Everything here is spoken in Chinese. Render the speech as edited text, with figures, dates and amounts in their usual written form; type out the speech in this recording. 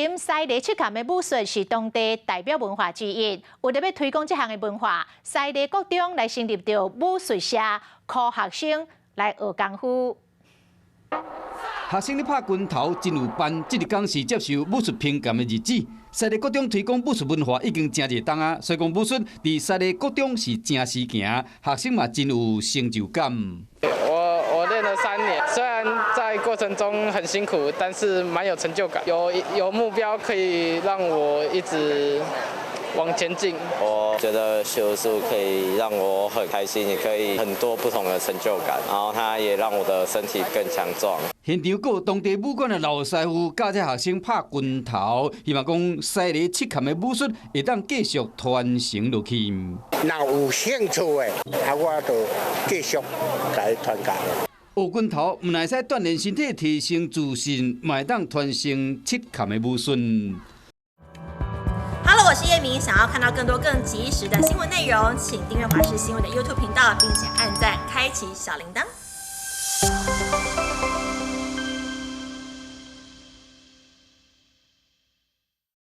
心西里七坎的武术是当地代表文化之一，为了要推广这项的文化，西里国中来成立着武术社，靠学生来学功夫。学生咧拍拳头真有班，这日讲是接受武术评鉴的日子。西里国中推广武术文化已经真热冬啊，所以讲武术伫西里国中是正时行，学生嘛真有成就感。我练了3年，虽然在过程中很辛苦，但是蛮有成就感，有目标可以让我一直往前进。我觉得学术可以让我很开心，也可以很多不同的成就感，然后它也让我的身体更强壮。现场还有当地武馆的老师傅教这学生拍拳头，希望讲西里七坎的武术会当继续传承落去。若有兴趣的，我就继续来传教。学拳头唔但使锻炼身体、提升自信，嘛会当传承七坎的武术。Hello， 我是叶明。想要看到更多更及时的新闻内容，请订阅华视新闻的 YouTube 频道，并且按赞、开启小铃铛。